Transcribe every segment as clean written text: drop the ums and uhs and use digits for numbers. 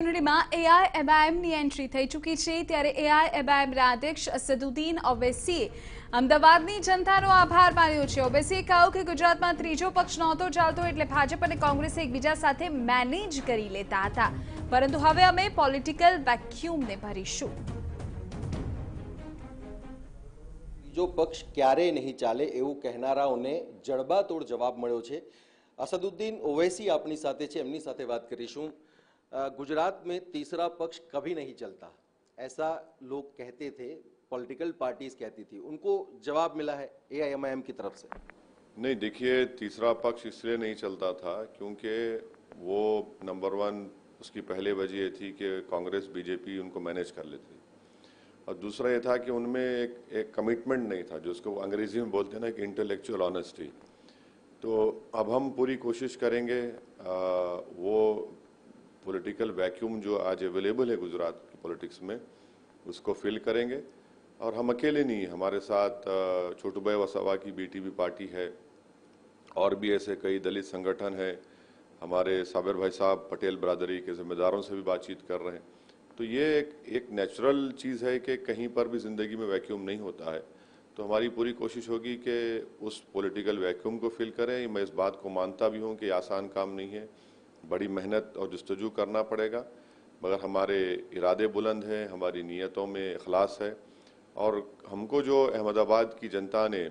ચૂંટણીમાં એઆઈએમઆઈએમની એન્ટ્રી થઈ ચૂકી છે ત્યારે એઆઈએમઆઈએમના અધ્યક્ષ અસદુદ્દીન ઓવૈસીએ અમદાવાદની જનતાનો આભાર માન્યો છે। ઓવૈસીએ કહ્યું કે ગુજરાતમાં ત્રીજો પક્ષ નહોતો ચાલતો એટલે ભાજપ અને કોંગ્રેસ એકબીજા સાથે મેનેજ કરી લેતા હતા, પરંતુ હવે અમે પોલિટિકલ વેક્યુમને ભરીશું। ત્રીજો પક્ષ ક્યારેય નહીં ચાલે એવું કહેનારાઓને જડબાતોડ જવાબ મળ્યો છે। असदुद्दीन ओवैसी अपनी साथे छे, एमनी साथे बात करीशुं। गुजरात में तीसरा पक्ष कभी नहीं चलता ऐसा लोग कहते थे, पॉलिटिकल पार्टीज कहती थी, उनको जवाब मिला है एआईएमआईएम की तरफ से। नहीं, देखिए, तीसरा पक्ष इसलिए नहीं चलता था क्योंकि वो नंबर वन उसकी पहले वजह ये थी कि कांग्रेस बीजेपी उनको मैनेज कर लेती, और दूसरा ये था कि उनमें एक कमिटमेंट नहीं था, जो उसको अंग्रेजी में बोलते हैं ना, कि इंटेलेक्चुअल ऑनेस्टी। तो अब हम पूरी कोशिश करेंगे वो पॉलिटिकल वैक्यूम जो आज अवेलेबल है गुजरात की पॉलिटिक्स में, उसको फिल करेंगे। और हम अकेले नहीं, हमारे साथ छोटू भाई वसावा की बीटीपी पार्टी है, और भी ऐसे कई दलित संगठन हैं, हमारे साबिर भाई साहब पटेल बरादरी के जिम्मेदारों से भी बातचीत कर रहे हैं। तो ये एक नेचुरल चीज़ है कि कहीं पर भी ज़िंदगी में वैक्यूम नहीं होता है, तो हमारी पूरी कोशिश होगी कि उस पॉलिटिकल वैक्यूम को फिल करें। मैं इस बात को मानता भी हूँ कि आसान काम नहीं है, बड़ी मेहनत और जस्तजू करना पड़ेगा, मगर हमारे इरादे बुलंद हैं, हमारी नीयतों में इखलास है। और हमको जो अहमदाबाद की जनता ने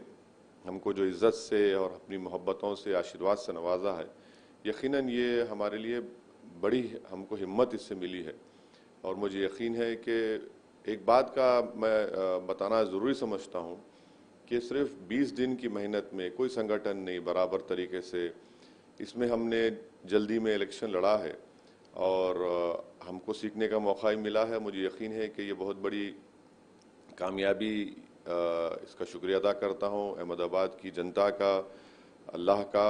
हमको जो इज़्ज़त से और अपनी मोहब्बतों से आशीर्वाद से नवाजा है, यकीनन ये हमारे लिए बड़ी हमको हिम्मत इससे मिली है। और मुझे यकीन है कि एक बात का मैं बताना ज़रूरी समझता हूँ कि सिर्फ 20 दिन की मेहनत में कोई संगठन नहीं बराबर तरीके से, इसमें हमने जल्दी में इलेक्शन लड़ा है और हमको सीखने का मौका ही मिला है। मुझे यकीन है कि ये बहुत बड़ी कामयाबी, इसका शुक्रिया अदा करता हूँ अहमदाबाद की जनता का, अल्लाह का,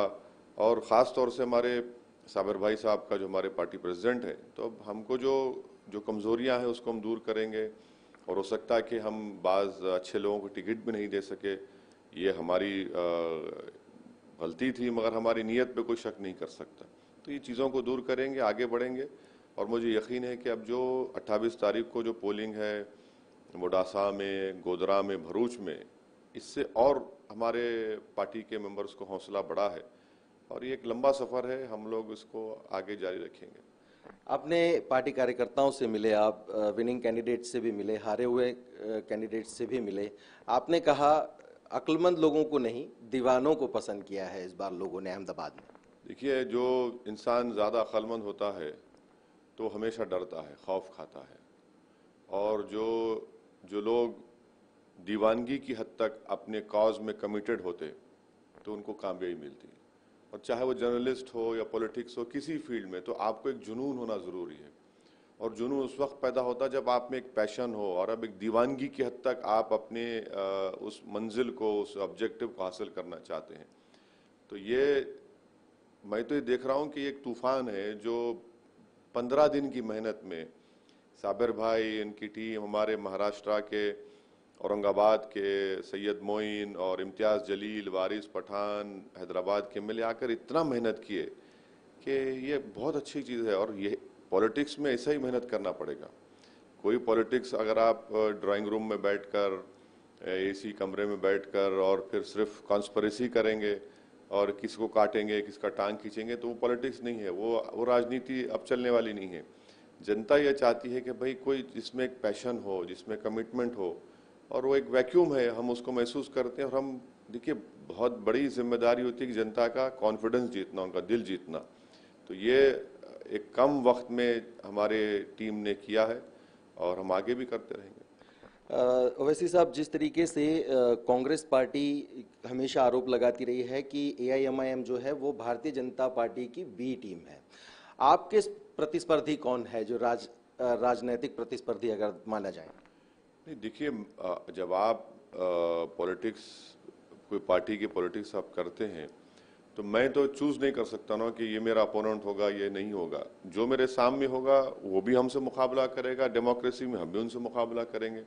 और ख़ास तौर से हमारे साबिर भाई साहब का, जो हमारे पार्टी प्रेसिडेंट हैं। तो अब हमको जो कमज़ोरियाँ हैं उसको हम दूर करेंगे, और हो सकता है कि हम बाज़ अच्छे लोगों को टिकट भी नहीं दे सके, ये हमारी गलती थी, मगर हमारी नीयत पे कोई शक नहीं कर सकता। तो ये चीज़ों को दूर करेंगे, आगे बढ़ेंगे। और मुझे यकीन है कि अब जो 28 तारीख को जो पोलिंग है मोडासा में, गोधरा में, भरूच में, इससे और हमारे पार्टी के मेंबर्स को हौसला बढ़ा है, और ये एक लंबा सफ़र है, हम लोग इसको आगे जारी रखेंगे। आपने पार्टी कार्यकर्ताओं से मिले, आप विनिंग कैंडिडेट से भी मिले, हारे हुए कैंडिडेट से भी मिले। आपने कहा अक्लमंद लोगों को नहीं, दीवानों को पसंद किया है इस बार लोगों ने अहमदाबाद में। देखिए, जो इंसान ज़्यादा अक्लमंद होता है तो हमेशा डरता है, खौफ खाता है, और जो लोग दीवानगी की हद तक अपने कॉज में कमिटेड होते तो उनको कामयाबी मिलती है। और चाहे वो जर्नलिस्ट हो या पॉलिटिक्स हो, किसी फील्ड में, तो आपको एक जुनून होना ज़रूरी है। और जुनून उस वक्त पैदा होता है जब आप में एक पैशन हो, और अब एक दीवानगी की हद तक आप अपने उस मंजिल को, उस ऑब्जेक्टिव को हासिल करना चाहते हैं। तो मैं तो ये देख रहा हूँ कि एक तूफ़ान है जो 15 दिन की मेहनत में साबिर भाई, इनकी टीम, हमारे महाराष्ट्र के औरंगाबाद के सैयद मोइन और इम्तियाज़ जलील, वारिस पठान, हैदराबाद के मिले आकर इतना मेहनत किए कि ये बहुत अच्छी चीज़ है। और ये पॉलिटिक्स में ऐसा ही मेहनत करना पड़ेगा। कोई पॉलिटिक्स अगर आप ड्राइंग रूम में बैठकर, एसी कमरे में बैठकर और फिर सिर्फ कॉन्स्पिरेसी करेंगे और किसी को काटेंगे, किसका टांग खींचेंगे, तो वो पॉलिटिक्स नहीं है, वो राजनीति अब चलने वाली नहीं है। जनता ये चाहती है कि भाई कोई जिसमें एक पैशन हो, जिसमें कमिटमेंट हो, और वो एक वैक्यूम है, हम उसको महसूस करते हैं। और हम देखिए, बहुत बड़ी जिम्मेदारी होती है कि जनता का कॉन्फिडेंस जीतना, उनका दिल जीतना। तो ये एक कम वक्त में हमारे टीम ने किया है, और हम आगे भी करते रहेंगे। ओवैसी साहब, जिस तरीके से कांग्रेस पार्टी हमेशा आरोप लगाती रही है कि एआईएमआईएम जो है वो भारतीय जनता पार्टी की बी टीम है, आपके प्रतिस्पर्धी कौन है जो राजनैतिक प्रतिस्पर्धी अगर माना जाए? नहीं, देखिए, जब आप पॉलिटिक्स, कोई पार्टी की पॉलिटिक्स आप करते हैं, तो मैं तो चूज़ नहीं कर सकता ना कि ये मेरा अपोनेंट होगा, ये नहीं होगा। जो मेरे सामने होगा वो भी हमसे मुकाबला करेगा, डेमोक्रेसी में हम भी उनसे मुकाबला करेंगे।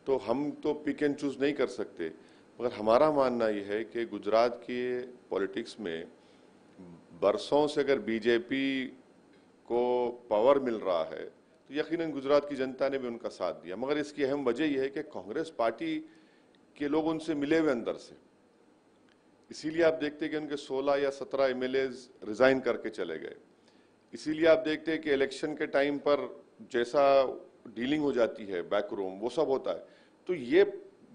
तो हम तो पिक एंड चूज़ नहीं कर सकते, मगर हमारा मानना ये है कि गुजरात के पॉलिटिक्स में बरसों से अगर बीजेपी को पावर मिल रहा है तो यकीनन गुजरात की जनता ने भी उनका साथ दिया। मगर इसकी अहम वजह यह है कि कांग्रेस पार्टी के लोग उनसे मिले हुए अंदर से, इसीलिए आप देखते हैं कि उनके 16 या 17 एमएलएज रिजाइन करके चले गए। इसीलिए आप देखते हैं कि इलेक्शन के टाइम पर जैसा डीलिंग हो जाती है बैकरूम, वो सब होता है। तो ये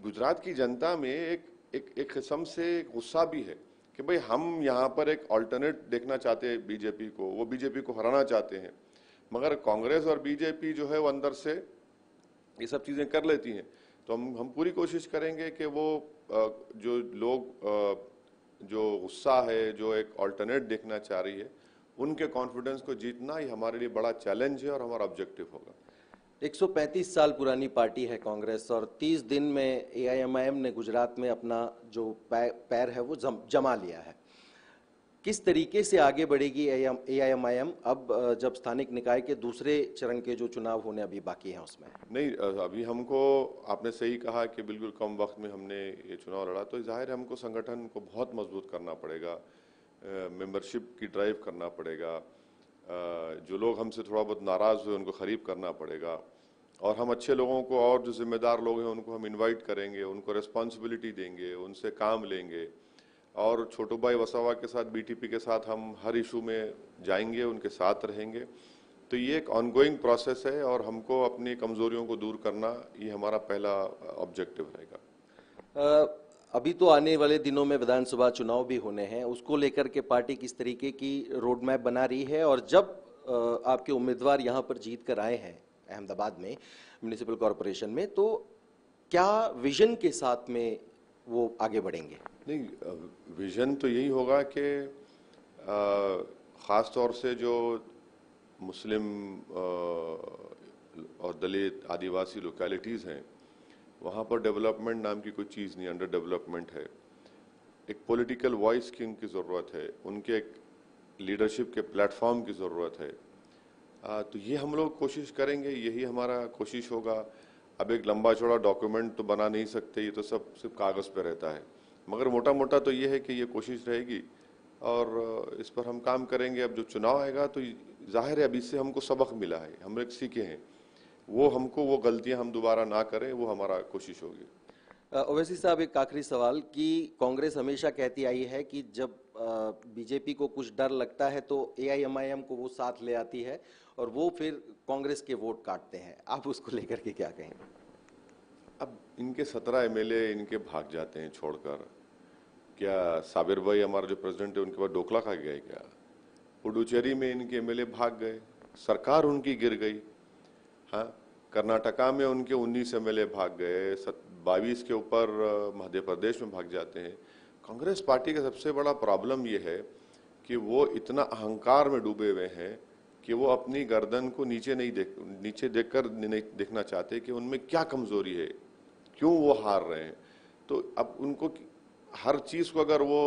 गुजरात की जनता में एक किस्म से गुस्सा भी है कि भाई हम यहाँ पर एक अल्टरनेट देखना चाहते हैं बीजेपी को, वो बीजेपी को हराना चाहते हैं, मगर कांग्रेस और बीजेपी जो है वो अंदर से ये सब चीजें कर लेती हैं। तो हम पूरी कोशिश करेंगे कि वो जो लोग जो गुस्सा है, जो एक अल्टरनेट देखना चाह रही है, उनके कॉन्फिडेंस को जीतना ही हमारे लिए बड़ा चैलेंज है और हमारा ऑब्जेक्टिव होगा। 135 साल पुरानी पार्टी है कांग्रेस और 30 दिन में एआईएमआईएम ने गुजरात में अपना जो पैर है वो जमा लिया है। किस तरीके से आगे बढ़ेगी एआईएमआईएम अब जब स्थानिक निकाय के दूसरे चरण के जो चुनाव होने अभी बाकी हैं उसमें? नहीं, अभी हमको आपने सही कहा कि बिल्कुल कम वक्त में हमने ये चुनाव लड़ा, तो जाहिर है हमको संगठन को बहुत मजबूत करना पड़ेगा, मेंबरशिप की ड्राइव करना पड़ेगा, जो लोग हमसे थोड़ा बहुत नाराज हुए उनको खरीब करना पड़ेगा, और हम अच्छे लोगों को और जो जिम्मेदार लोग हैं उनको हम इनवाइट करेंगे, उनको रिस्पॉन्सिबिलिटी देंगे, उनसे काम लेंगे, और छोटू भाई वसावा के साथ, बीटीपी के साथ हम हर इशू में जाएंगे, उनके साथ रहेंगे। तो ये एक ऑनगोइंग प्रोसेस है और हमको अपनी कमजोरियों को दूर करना ये हमारा पहला ऑब्जेक्टिव रहेगा। अभी तो आने वाले दिनों में विधानसभा चुनाव भी होने हैं, उसको लेकर के पार्टी किस तरीके की रोड मैप बना रही है? और जब आपके उम्मीदवार यहाँ पर जीत कर आए हैं अहमदाबाद में म्युनिसिपल कॉरपोरेशन में, तो क्या विजन के साथ में वो आगे बढ़ेंगे? नहीं, विजन तो यही होगा कि ख़ास तौर से जो मुस्लिम और दलित आदिवासी लोकेलिटीज़ हैं वहाँ पर डेवलपमेंट नाम की कोई चीज़ नहीं, अंडर डेवलपमेंट है। एक पॉलिटिकल वॉइस की उनकी ज़रूरत है, उनके एक लीडरशिप के प्लेटफॉर्म की ज़रूरत है। तो ये हम लोग कोशिश करेंगे, यही हमारा कोशिश होगा। अब एक लंबा चौड़ा डॉक्यूमेंट तो बना नहीं सकते, ये तो सब सिर्फ कागज़ पे रहता है, मगर मोटा मोटा तो ये है कि ये कोशिश रहेगी और इस पर हम काम करेंगे। अब जो चुनाव आएगा तो जाहिर है अभी से हमको सबक मिला है, हम एक सीखे हैं, वो गलतियां हम दोबारा ना करें, वो हमारा कोशिश होगी। ओवैसी साहब, एक आखिरी सवाल कि कांग्रेस हमेशा कहती आई है कि जब बीजेपी को कुछ डर लगता है तो एआईएमआईएम को वो साथ ले आती है और वो फिर कांग्रेस के वोट काटते हैं, आप उसको लेकर के क्या कहेंगे? अब इनके 17 एमएलए इनके भाग जाते हैं छोड़कर, क्या साबिर भाई हमारा जो प्रेसिडेंट है उनके बाद डोकला खा गए क्या? पुडुचेरी में इनके एमएलए भाग गए, सरकार उनकी गिर गई। हाँ, कर्नाटका में उनके 19 एमएलए भाग गए, 22 के ऊपर मध्य प्रदेश में भाग जाते हैं। कांग्रेस पार्टी का सबसे बड़ा प्रॉब्लम ये है कि वो इतना अहंकार में डूबे हुए हैं कि वो अपनी गर्दन को नीचे देखकर नहीं देखना चाहते कि उनमें क्या कमजोरी है, क्यों वो हार रहे हैं। तो अब उनको हर चीज को अगर वो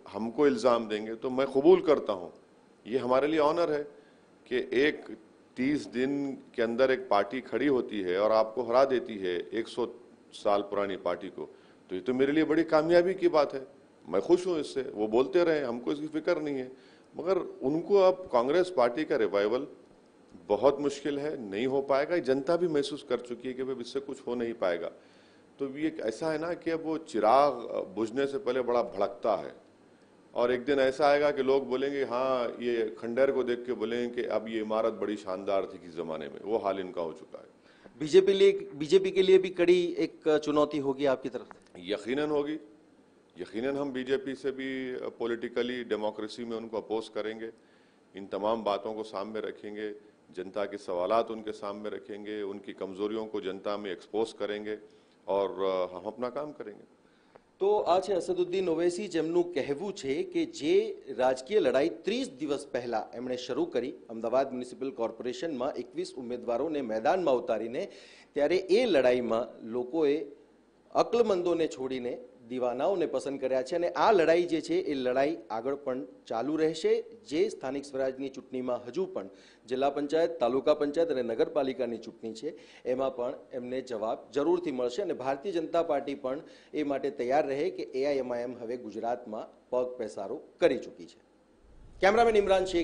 हमको इल्जाम देंगे तो मैं कबूल करता हूं, ये हमारे लिए ऑनर है कि एक 30 दिन के अंदर एक पार्टी खड़ी होती है और आपको हरा देती है 100 साल पुरानी पार्टी को, तो ये तो मेरे लिए बड़ी कामयाबी की बात है, मैं खुश हूं इससे। वो बोलते रहे, हमको इसकी फिक्र नहीं है, मगर उनको अब कांग्रेस पार्टी का रिवाइवल बहुत मुश्किल है, नहीं हो पाएगा। जनता भी महसूस कर चुकी है कि भाई इससे कुछ हो नहीं पाएगा। तो ये ऐसा है ना कि अब वो चिराग बुझने से पहले बड़ा भड़कता है और एक दिन ऐसा आएगा कि लोग बोलेंगे, हाँ, ये खंडेर को देख के बोलेंगे कि अब ये इमारत बड़ी शानदार थी किस जमाने में। वो हाल इनका हो चुका है। बीजेपी के लिए भी कड़ी एक चुनौती होगी आपकी तरफ से? यकीनन होगी, यकीनन हम बीजेपी से भी पॉलिटिकली डेमोक्रेसी में उनको अपोज करेंगे, इन तमाम बातों को सामने रखेंगे, जनता के सवालात उनके सामने रखेंगे, उनकी कमजोरियों को जनता में एक्सपोज करेंगे और हम अपना काम करेंगे। તો આ છે અસદુદ્દીન ઓવૈસી, જેમનું કહેવું છે કે જે રાજકીય લડાઈ 30 દિવસ પહેલા એમણે શરૂ કરી અમદાવાદ મ્યુનિસિપલ કોર્પોરેશનમાં 21 ઉમેદવારોને મેદાનમાં ઉતારીને, ત્યારે એ લડાઈમાં લોકોએ અક્લમંદોને છોડીને દીવાનાઓને પસંદ કર્યા છે અને આ લડાઈ જે છે એ લડાઈ આગળ પણ ચાલુ રહેશે। જે સ્થાનિક સ્વરાજની ચૂંટણીમાં હજુ પણ જિલ્લા પંચાયત, તાલુકા પંચાયત અને નગરપાલિકાની ચૂંટણી છે, એમાં પણ એમને જવાબ જરૂરથી મળશે અને ભારતીય જનતા પાર્ટી પણ એ માટે તૈયાર રહે કે એઆઈએમઆઈએમ હવે ગુજરાતમાં પગ પેસારો કરી ચૂકી છે। કેમેરામેન ઇમરાન શેખ